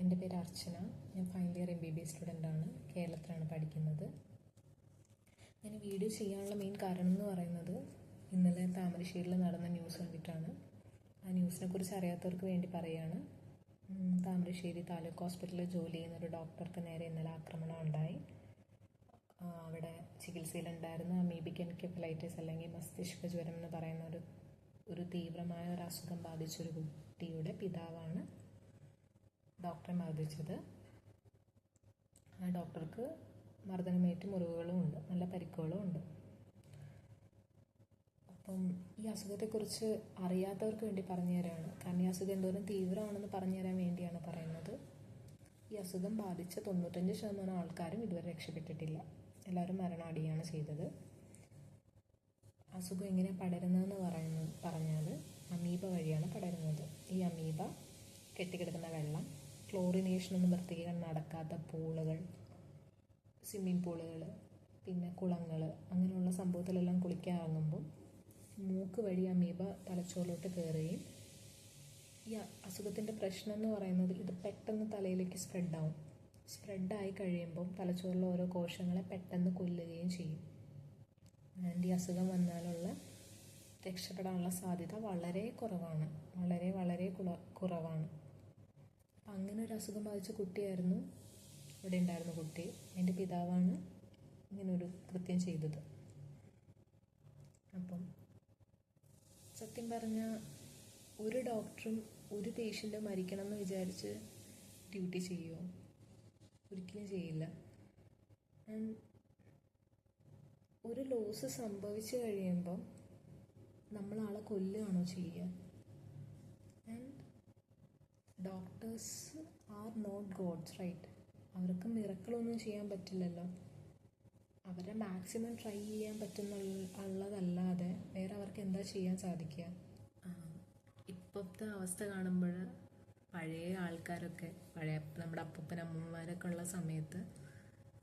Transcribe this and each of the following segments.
എൻ്റെ പേര് അർച്ചന. ഞാൻ ഫൈനൽ ഇയർ MBBS സ്റ്റുഡൻ്റാണ്. കേരളത്തിലാണ് പഠിക്കുന്നത്. ഞാൻ വീഡിയോ ചെയ്യാനുള്ള മെയിൻ കാരണം എന്ന് പറയുന്നത് ഇന്നലെ താമരശ്ശേരിയിൽ നടന്ന ന്യൂസ് കണ്ടിട്ടാണ്. ആ ന്യൂസിനെ കുറിച്ച് അറിയാത്തവർക്ക് വേണ്ടി പറയുകയാണ്. താമരശ്ശേരി താലൂക്ക് ഹോസ്പിറ്റലിൽ ജോലി ചെയ്യുന്ന ഒരു ഡോക്ടർക്ക് നേരെ ഇന്നലെ ആക്രമണം ഉണ്ടായി. അവിടെ ചികിത്സയിലുണ്ടായിരുന്ന അമീബിക് എൻകെഫലൈറ്റിസ് അല്ലെങ്കിൽ മസ്തിഷ്ക ജ്വരം എന്ന് പറയുന്ന ഒരു തീവ്രമായ ഒരു അസുഖം ബാധിച്ചൊരു കുട്ടിയുടെ പിതാവാണ് ഡോക്ടറെ മർദ്ദിച്ചത്. ആ ഡോക്ടർക്ക് മർദ്ദനമേറ്റ് മുറിവുകളും ഉണ്ട്, നല്ല പരിക്കുകളും ഉണ്ട്. അപ്പം ഈ അസുഖത്തെക്കുറിച്ച് അറിയാത്തവർക്ക് വേണ്ടി പറഞ്ഞു തരാണ്. കാരണം ഈ അസുഖം എന്തോരം തീവ്രമാണെന്ന് പറഞ്ഞു തരാൻ വേണ്ടിയാണ് പറയുന്നത്. ഈ അസുഖം ബാധിച്ച 95% ആൾക്കാരും ഇതുവരെ രക്ഷപ്പെട്ടിട്ടില്ല. എല്ലാവരും മരണമടയുകയാണ് ചെയ്തത്. അസുഖം എങ്ങനെയാണ് പടരുന്നതെന്ന് പറഞ്ഞാൽ അമീബ വഴിയാണ് പടരുന്നത്. ഈ അമീബ കെട്ടിക്കിടക്കുന്ന വെള്ളം, ക്ലോറിനേഷനൊന്നും വൃത്തിയാക്കാൻ നടക്കാത്ത പൂളുകൾ, സ്വിമ്മിംഗ് പൂളുകൾ, പിന്നെ കുളങ്ങൾ, അങ്ങനെയുള്ള സംഭവത്തിലെല്ലാം കുളിക്കാൻ ഇറങ്ങുമ്പം മൂക്ക് വഴി അമീബ തലച്ചോറിലോട്ട് കയറുകയും ഈ അസുഖത്തിൻ്റെ പ്രശ്നം എന്ന് പറയുന്നത് ഇത് പെട്ടെന്ന് തലയിലേക്ക് സ്പ്രെഡായി കഴിയുമ്പം തലച്ചോറിലെ ഓരോ കോശങ്ങളെ പെട്ടെന്ന് കൊല്ലുകയും ചെയ്യും. ആൻഡ് ഈ അസുഖം വന്നാലുള്ള രക്ഷപ്പെടാനുള്ള സാധ്യത വളരെ കുറവാണ്, വളരെ കുറവാണ്. അപ്പം അങ്ങനെ ഒരു അസുഖം ബാധിച്ച കുട്ടിയായിരുന്നു ഇവിടെ ഉണ്ടായിരുന്ന കുട്ടി. എൻ്റെ പിതാവാണ് ഇങ്ങനൊരു കൃത്യം ചെയ്തത്. അപ്പം സത്യം പറഞ്ഞാൽ ഒരു ഡോക്ടറും ഒരു പേഷ്യൻ്റ് മരിക്കണം എന്ന് വിചാരിച്ച് ഡ്യൂട്ടി ചെയ്യുമോ? ഒരിക്കലും ചെയ്യില്ല. ആൻഡ് ഒരു ലോസ് സംഭവിച്ചു കഴിയുമ്പം നമ്മൾ ആളെ കൊല്ലുകയാണോ ചെയ്യുക? And doctors are not gods, right? അവർക്ക് മിറക്കിളൊന്നും ചെയ്യാൻ പറ്റില്ലല്ലോ. അവരെ മാക്സിമം ട്രൈ ചെയ്യാൻ പറ്റുന്നുള്ളതല്ലാതെ വേറെ അവർക്ക് എന്താ ചെയ്യാൻ സാധിക്കുക? ഇപ്പോഴത്തെ അവസ്ഥ കാണുമ്പോൾ പഴയ ആൾക്കാരൊക്കെ, നമ്മുടെ അപ്പൂപ്പൻ അമ്മൂമ്മമാരൊക്കെ ഉള്ള സമയത്ത്,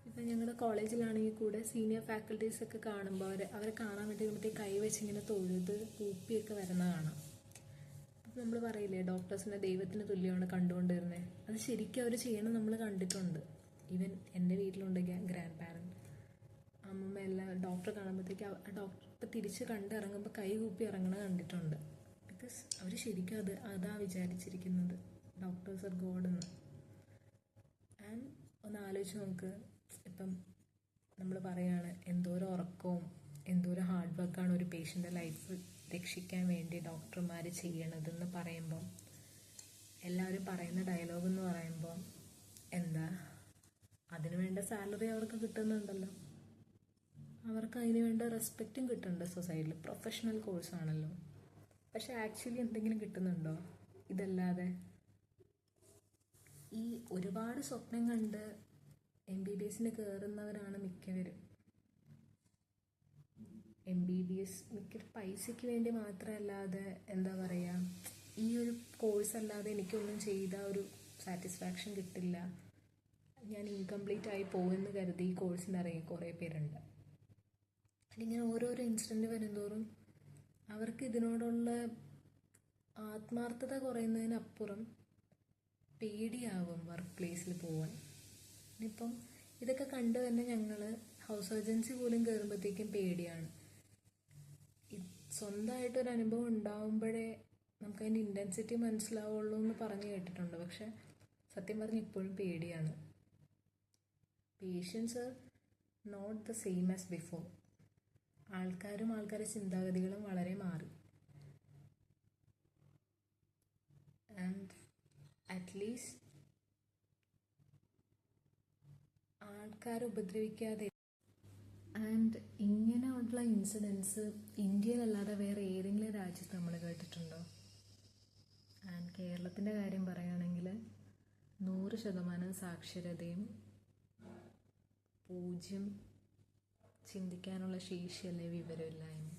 ഇപ്പം ഞങ്ങളുടെ കോളേജിലാണെങ്കിൽ കൂടെ സീനിയർ ഫാക്കൽറ്റീസൊക്കെ കാണുമ്പോൾ അവരെ കാണാൻ വേണ്ടി കൈ വെച്ചിങ്ങനെ തൊഴുത് കൂപ്പിയൊക്കെ വരുന്ന കാണാം. അപ്പം നമ്മൾ പറയില്ലേ ഡോക്ടേഴ്സിനെ ദൈവത്തിന് തുല്യമാണ് കണ്ടുകൊണ്ട് വരുന്നത്. അത് ശരിക്കും അവർ ചെയ്യണം നമ്മൾ കണ്ടിട്ടുണ്ട്. ഈവൻ എൻ്റെ വീട്ടിലുണ്ട് ഗ്രാൻഡ് പാരൻറ്റ്, അമ്മമ്മ എല്ലാം ഡോക്ടറെ കാണുമ്പോഴത്തേക്ക് ഡോക്ടർ ഇപ്പം തിരിച്ച് കണ്ടിറങ്ങുമ്പോൾ കൈ കൂപ്പി ഇറങ്ങണ കണ്ടിട്ടുണ്ട്. ബിക്കോസ് അവർ ശരിക്കും അതാ വിചാരിച്ചിരിക്കുന്നത്, ഡോക്ടേഴ്സ് ആർ ഗോഡെന്ന്. ആൻഡ് ഒന്ന് ആലോചിച്ച് നോക്ക്, ഇപ്പം നമ്മൾ പറയുകയാണ് എന്തോരം ഉറക്കവും എന്തോരം ഹാർഡ് വർക്കാണ് ഒരു പേഷ്യൻ്റെ ലൈഫ് രക്ഷിക്കാൻ വേണ്ടി ഡോക്ടർമാർ ചെയ്യണതെന്ന് പറയുമ്പം എല്ലാവരും പറയുന്ന ഡയലോഗ് എന്ന് പറയുമ്പോൾ എന്താ, അതിനു വേണ്ട സാലറി അവർക്ക് കിട്ടുന്നുണ്ടല്ലോ, അവർക്ക് അതിന് വേണ്ട റെസ്പെക്റ്റും കിട്ടുന്നുണ്ട് സൊസൈറ്റിയിൽ. പ്രൊഫഷണൽ കോഴ്സാണല്ലോ. പക്ഷെ ആക്ച്വലി എന്തെങ്കിലും കിട്ടുന്നുണ്ടോ? ഇതല്ലാതെ ഈ ഒരുപാട് സ്വപ്നം കണ്ട് MBBSന് കയറുന്നവരാണ് മിക്കവരും. MBBS പൈസയ്ക്ക് വേണ്ടി മാത്രമല്ലാതെ എന്താ പറയുക, ഈ ഒരു കോഴ്സ് അല്ലാതെ എനിക്കൊന്നും ചെയ്ത ഒരു സാറ്റിസ്ഫാക്ഷൻ കിട്ടില്ല, ഞാൻ ഇൻകംപ്ലീറ്റ് ആയി പോകുമെന്ന് കരുതി ഈ കോഴ്സിന് ഇറങ്ങി കുറേ പേരുണ്ട്. അതിങ്ങനെ ഓരോരോ ഇൻസിഡൻറ്റ് വരുന്തോറും അവർക്ക് ഇതിനോടുള്ള ആത്മാർത്ഥത കുറയുന്നതിനപ്പുറം പേടിയാവും വർക്ക് പ്ലേസിൽ പോകാൻ. ഇനിയിപ്പം ഇതൊക്കെ കണ്ടു തന്നെ ഞങ്ങൾ ഹൗസ് സർജൻസി പോലും കയറുമ്പോഴത്തേക്കും പേടിയാണ്. സ്വന്തമായിട്ടൊരു അനുഭവം ഉണ്ടാവുമ്പോഴേ നമുക്കതിൻ്റെ ഇൻറ്റൻസിറ്റി മനസ്സിലാവുള്ളൂ എന്ന് പറഞ്ഞു കേട്ടിട്ടുണ്ട്. പക്ഷെ സത്യം പറഞ്ഞ് ഇപ്പോഴും പേടിയാണ്. Patients not the same as before. ആൾക്കാരുടെ ചിന്താഗതികളും വളരെ മാറി. ആൻഡ് അറ്റ്ലീസ്റ്റ് ആൾക്കാരെ ഉപദ്രവിക്കാതെ. ആൻഡ് ഇങ്ങനെയുള്ള ഇൻസിഡൻസ് ഇന്ത്യയിലല്ലാതെ വേറെ ഏതെങ്കിലും രാജ്യത്ത് നമ്മൾ കേട്ടിട്ടുണ്ടോ? ആൻഡ് കേരളത്തിൻ്റെ കാര്യം പറയുകയാണെങ്കിൽ 100% സാക്ഷരതയും 0 ചിന്തിക്കാനുള്ള ശേഷിയല്ലേ വിവരമില്ലായ്മ.